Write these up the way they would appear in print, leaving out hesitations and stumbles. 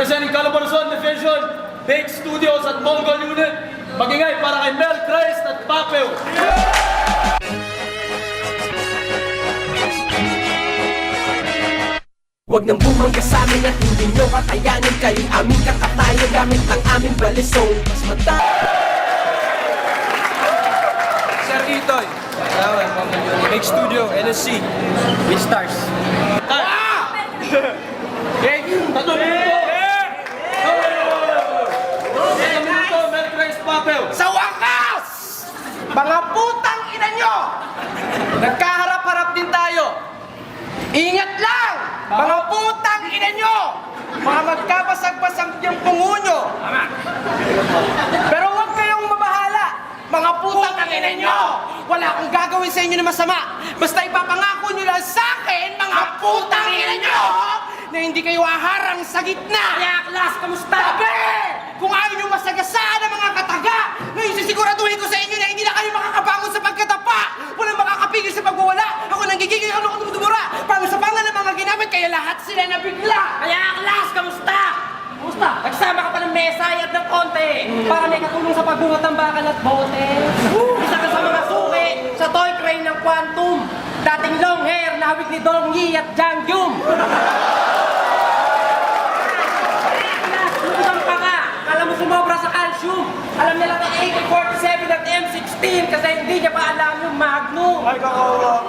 Representing Calabarzon Division, Big Studios at Mongol Unit. Magingay para kay Mel Christ at Papel. Huwag nang bumangga sa amin at hindi nyo kakayanin. Kayo'y aming kakatayo gamit ang aming balisong. Mas mata Sir Itoy, Big Studio, NSC, with stars. Okay, 3 minuto. 3 minuto, Mel Christ, Papel. sa wakas! Mga putang ina nyo! Nagkaharap-harap din tayo. Ingat lang! Mga putang ina nyo! Mga magkabasag-basag yung pungo nyo. Pero huwag kayong mabahala. Mga putang ina nyo! Wala akong gagawin sa inyo na masama. Basta ipapangako nyo lang sa akin, mga putang ina nyo, na hindi kayo aharang sa gitna. Kaya, Klas, kamusta? Sabi! Kung ayaw nyo masagasaan ang mga kataga, ngayon sisiguraduhin ko sa inyo na hindi na kayo makakabangon sa pagkatapa. Walang makakapigil sa pagwawala. Ako nang gigigil ako ng dumura. Paano sa pangal ng mga ginamit, kaya lahat sila nabigla. Kaya, Klas, kamusta? Kamusta? Nagsama ka pa ng mesayat ng konti para may katulong sa pagbungat ng bakal at bote. Isa ka sa mga suki sa toy crane ng Quantum. Dating long hair na hawig ni Dong Yi at Jang Yum. Lutang pa ka. Alam mo sumobra sa calcium. Alam niya lang ang AK-47 at M16 kasi hindi niya pa alam yung Magnum. Ay, kakawa.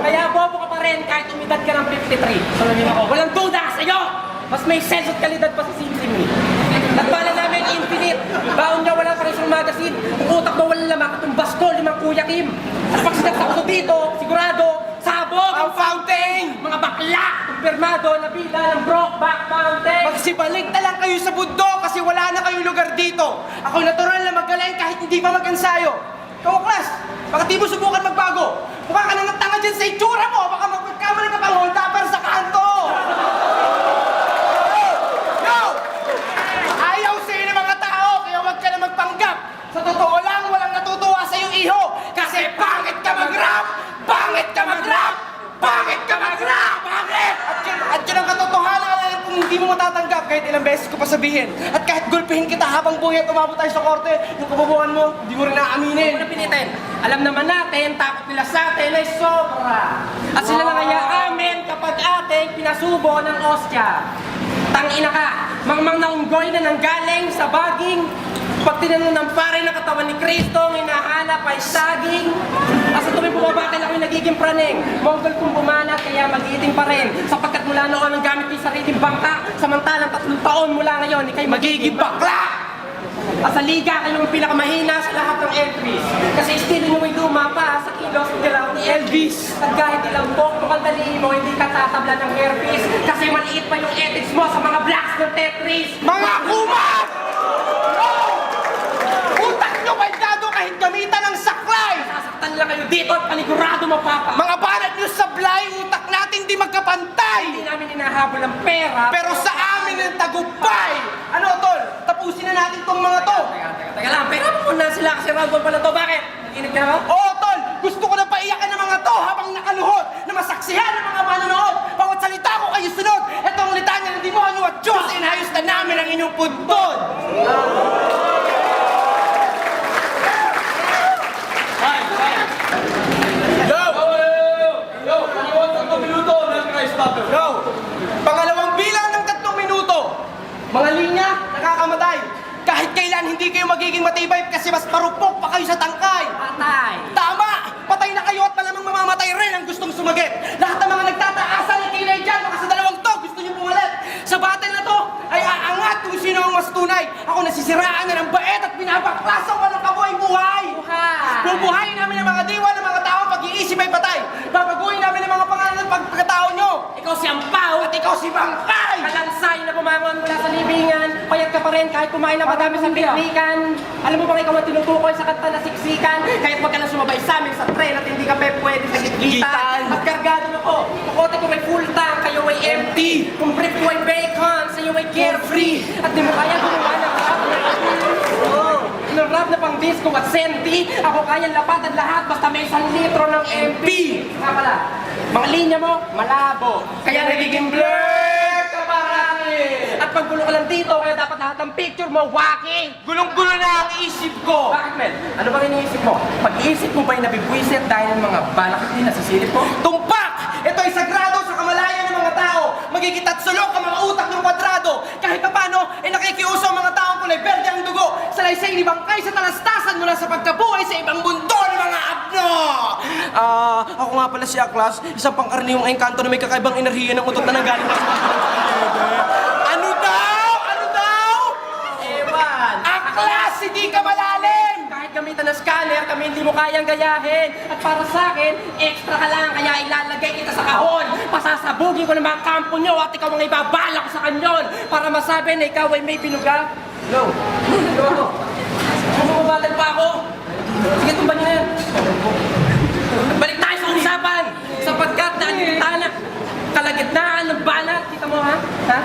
Kaya bobo ka pa rin kahit umidad ka ng 53. Sabi niyo ako, walang duda sa'yo! Mas may sense at kalidad pa sa Simsimi. Nagpala namin infinite. Baon niya wala pa rin siyang magazine. Kung utak mo walang lamak, itong basko, limang Kuya Kim. At pag sinagsak ko dito, sigurado, sabog ang fountain! Mga bakla! Kumpirmado na bila ng Brokeback Mountain! Magsibalik na lang kayo sa bundo kasi wala na kayong lugar dito. Ako natural na magaling kahit hindi pa mag-ensayo. Ikaw, Klas, baka di mo subukan magbago. Mukha ka nang tanga dyan sa itsura mo. Baka magkamali ka pang hold-upper sa kanto. No! Ayaw sa'yo ng mga tao, kaya huwag ka na magpanggap. Sa totoo lang, walang natutuwa sa'yo, iho. Kasi pangit ka mag-rap! Pangit ka mag-rap! Pangit ka mag-rap! Pangit! At yun ang katotohanan na kung hindi mo matatanggap kahit ilang beses ko pa sabihin. At kahit gulpihin kita habang buhay at umabot tayo sa korte, yung kababuhan mo, hindi mo rin naaminin. Ano pinitin? Alam naman natin, takot nila sa atin ay sobra. At sila na kaya amin kapag ating pinasubo ng ostya. Tangina ka, mangmang na unggoy na nanggaling sa baging. Pag tinanong ng pare na katawan ni Kristo, hinahanap ay saging. Asa tuwing bumabati lang yung nagiging praneng. Mongol kung bumanat, kaya mag-iiting pa rin. Sapagkat mula noon ang gamit yung sariling bangka. Samantalang 3 taon mula ngayon, ikay magiging bakla! At sa liga, kayo yung pinakamahina sa lahat ng entries. Kasi estilo nyo ay lumapa sa kilos ng galaw ni Elvis. At kahit ilang bok mo kandaliin mo, hindi ka tatabla ng herpes. Kasi maliit pa yung edits mo sa mga blocks ng Tetris. Mga kumat! No! Utak nyo kaldado kahit gamitan ng saklay! Sasaktan lang kayo dito at panigurado mapapa. Mga banat nyo sablay, utak natin di magkapantay! Hindi namin hinahabol ang pera. Pero sa amin ang tagumpay! Ano, Tol? Tapusin na natin tong mga to! Teka lang, pera mo muna sila kasi round 1 pala to. Bakit? Naginig ka na ba? Oo, Tol! Gusto ko na paiyakan ng mga to habang nakaluhod na masaksihan ng mga manonood. Bawat salita ko kayo sunod. Ito ang litanya ng demonyo at Diyos. Inayos na namin ang inyong puntod! Go! Pangalawang bilang ng 3 minuto. Mga linya, nakakamatay. Kahit kailan hindi kayo magiging matibay kasi mas marupok pa kayo sa tangkay. Patay. Tama! Patay na kayo at malamang mamamatay rin ang gustong sumagip. Lahat ng mga nagtataasan ng kilay dyan, baka sa 2 to, gusto nyo pumalit. Sa battle na to, ay aangat kung sino ang mas tunay. Ako nasisiraan na ng bait at binabaklasan ko ng kabuhay-buhay. Bubuhayin namin ang mga diwa ng mga tao pag-iisip ay patay. Babaguhin namin ang mga pangalan ng pagkatao nyo. Ikaw si Ampaw at ikaw si Bangkay. Kalansay na bumangon mula sa libingan. Payat ka pa rin kahit kumain na madami sa piknikan. Alam mo ba ikaw ang tinutukoy sa kanta na siksikan? Kahit wag ka lang sumabay sa amin sa tren at hindi ka pwede sa gitgitan. At kargado na ko. Kukote ko may full tank, kayo ay empty. Kung brief ko ay bacon, sa'yo ay carefree. At di mo kaya gumawa ng rap na ng rap na pang disco at senti. Ako kaya lapatan lahat basta may 1 litro ng MP. Nga pala, mga linya mo, malabo. Kaya nagiging blur ka parang At pagbulo ka lang dito, At ang picture mo, walking. Gulong-gulo na ang isip ko! Bakit, Mel? Ano bang iniisip mo? Pag-iisip mo ba'y nabibwisit dahil ng mga balakid na sisilip mo? Tumpak! Ito ay sagrado sa kamalayan ng mga tao. Magigitat sulok ang mga utak ng kwadrado. Kahit pa paano, ay nakikiuso ang mga taong kulay berde ang dugo. Salaysay ni bangkay sa talastasan mula sa pagkabuhay sa ibang mundo ng mga abno! Ako nga pala si Aklas, isang pangkaraniwang engkanto na may kakaibang enerhiya ng utot na nanggaling sa Ano daw? Ano daw? Ewan! Aklas, hindi ka malalim! Kahit gamitan ng scanner, kami hindi mo kayang gayahin. At para sa akin, extra ka lang, kaya ilalagay kita sa kahon. Pasasabugin ko ng mga kampo nyo at ikaw ang ibabala ko sa kanyon para masabi na ikaw ay may binuga. No. Ano ako? Bumabatan pa ako? Sige, tumban nyo na yan. Balik tayo sa usapan! Sapagkat na kalagitnaan ng banat, kita mo ha? Ha?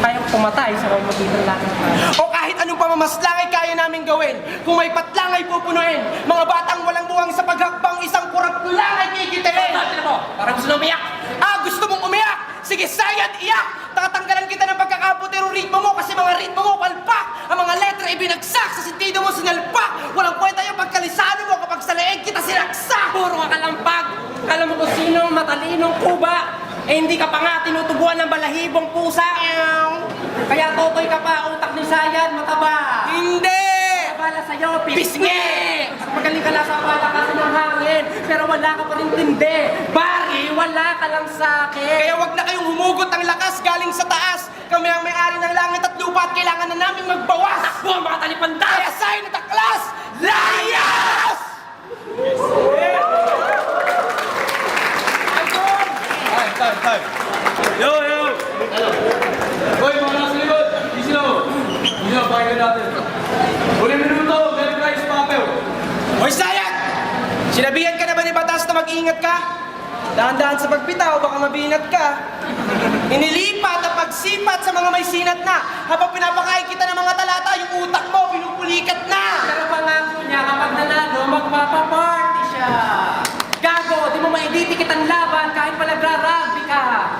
Kaya pumatay sa pamamagitan lang ng banat. O kahit anong pamamaslang ay kaya namin gawin. Kung may patlang ay pupunuin. Mga batang walang buwang sa paghakbang, isang kurap lang ay kikitiin. Parang gusto na umiyak. Gusto mong umiyak? Sige, sayad, iyak! Tatanggalan kita ng pagkakaputero ritmo mo kasi mga ritmo mo palpak. Ang mga letra ibinagsak sa sentido mo sinalpak. Walang kwenta yung pagkalisano mo kapag sa leeg kita sinaksak. Puro ka kalampag. Alam mo kung sino matalinong kuba. Hindi ka pa nga tinutubuan ng balahibong pusa. Kaya totoy ka pa, utak ni Sayad, mataba. Hindi! Bala sa'yo, pisngi! Magaling ka lang sa palakasan ng hangin, pero wala ka pa rin tindi. Bari, wala ka lang sa akin. Kaya wag na kayong humugot ang lakas galing sa taas. Kami ang may-ari ng langit at lupa at kailangan na namin magbawas. Takbo, mga talipandas! Kaya Sayad at Aklas, layas! Time. Yo! Hoy, mga nasa likod! Gisino, pakinggan natin. Huling minuto, Mel Price, Papew. Hoy, Sayad! Sinabihan ka na ba ni Batas na mag-ingat ka? Dahan-dahan sa pagpitaw, baka mabinat ka. Inilipat at pagsipat sa mga may sinat na. Habang pinapakain kita ng mga talata, yung utak mo, pinupulikat na. Pero pangako niya, kapag nanalo, magpapaparty siya. Gago, di mo maididikit ang laban kahit palagraragbi ka.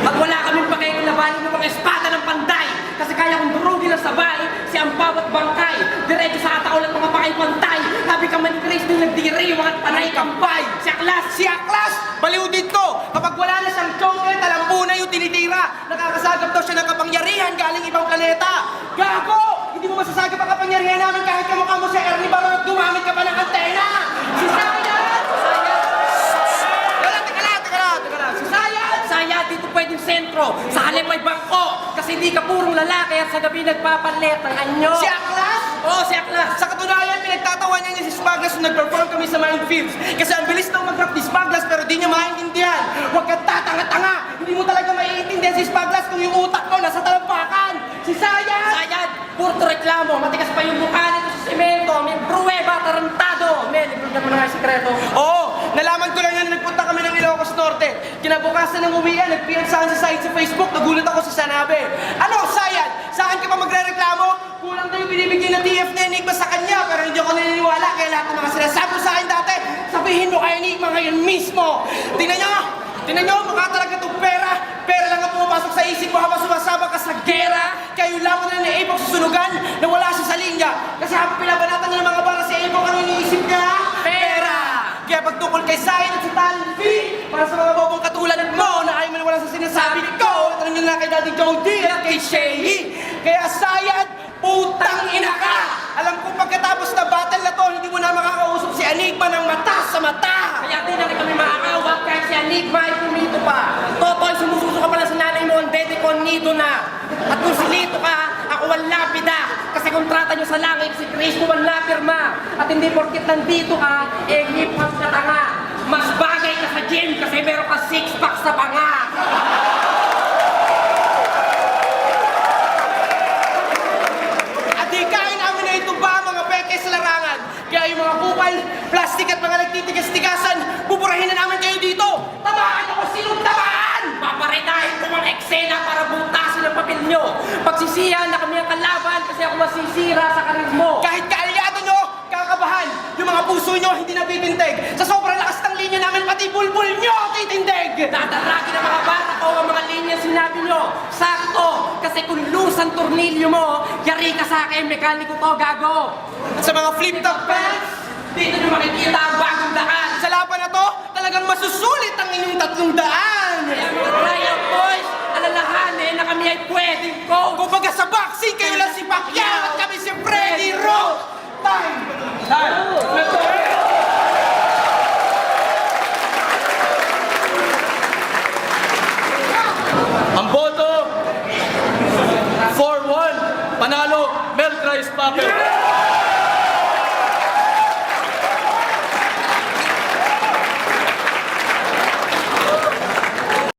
At wala kaming pakailan labanin ng mga espada ng panday. Kasi kaya kong durugin ang sabay, si ang bawat bangkay. Diretso sa ataol at mga pakay pantay. Sabi ka man ni Grace nung nagdiri, yung mga panay kampay. Si Aklas, baliw dito. Kapag wala na siyang chocolate, alam po na yung tinitira. Nakakasagap daw siya ng kapangyarihan galing ibang planeta. Gago! Hindi mo masasagap ang kapangyarihan namin kahit kamukha mo si Ernie Barot, gumamit ka pa ng antena. Si Sayad! Sayad, dito pwedeng sentro. Sa halip ay bangko. Kasi hindi ka purong lalaki at sa gabi nagpapalit ang anyo. Si Aklas? Oo, si Aklas. Sa katunayan, pinagtatawa niya si Spaglas nung nag-perform kami sa Minefields. Kasi ang bilis nang mag-rap ni Spaglas pero di niya maintindihan. Huwag kang tatanga-tanga. Hindi mo talaga maiintindihan si Spaglas kung yung utak mo nasa talampakan. Si Sayad! Sayad, puro reklamo. Matigas pa yung mukha nito sa semento. May pruweba, tarantado. Libre niya mo na nga yung sikreto. Oo, nalaman ko lang yan. Nagpunta kami ng Ilocos Norte. Kinabukasan ng uwian, nagpiyansahan sa site sa Facebook. Nagulat ako sa sanabi. Ano, Sayad? Saan ka pa magre-reklamo? Kulang daw yung binibigyan ng TF na Enigma sa kanya. Pero hindi ako naniniwala. Kaya lahat ng mga sinasabi sa akin dati, sabihin mo kay Enigma ngayon mismo. Tingnan nyo, mukha talaga itong pera. Pera lang ang pumapasok sa isip mo habang sumasama ka sa gera. Kaya yung lamang na naibok susunugan na wala siya sa linya. Kasi habang pinabanatan ng mga bara sa ibok, ano iniisip niya? Pera! Kaya pagtukol kay Sayad at si Talvi, para sa mga bobong katulad mo na ayaw maniwala sa sinasabi ko, tanong nyo na kay Daddy Jody at kay Shay. Kaya Sayad, putang ina ka! Alam ko pagkatapos na battle na to, hindi mo na makakausap si Enigma ng mata sa mata! Kaya di na rin kami makakawag kahit si Enigma ay pumito pa. Totoy, sumususo ka pala sa nanay mo, ang dede ko nido na. At kung silito ka, ako ang lapida. Kasi kontrata nyo sa langit, si Grace mo ang napirma. At hindi porkit nandito ka, hip hop na tanga. Mas bagay ka sa gym kasi meron ka six-pack sa panga. Kaya yung mga kupal, plastic at mga nagtitigas-tigasan, buburahin na namin kayo dito! Tamaan ako! Sinong tamaan? Paparinahin ko ang eksena para butasin ang papel nyo! Pagsisiyahan na kami ang kalaban kasi ako masisira sa karir mo! Kahit kaalyado nyo, kakabahan! Yung yung mga puso nyo hindi nabibinteg. Sa sobrang lakas ng linya namin, pati bulbul nyo titindig. Dadaraki ng mga barako ang mga linya sinabi nyo. Sakto! Kasi kung loose ang tornilyo mo, yari ka sa akin, mekaniko to, gago. At sa mga flip-top fans, Dito nyo makikita ang bagong daan. sa laban na to, talagang masusulit ang inyong 300. Kaya mga tryout boys, alalahanin na kami ay pwedeng coach. Kumbaga sa boxing, kayo lang si Pacquiao at kami si Freddy Roach. Time! Ang boto, 4-1, panalo, Mel Christ Papel.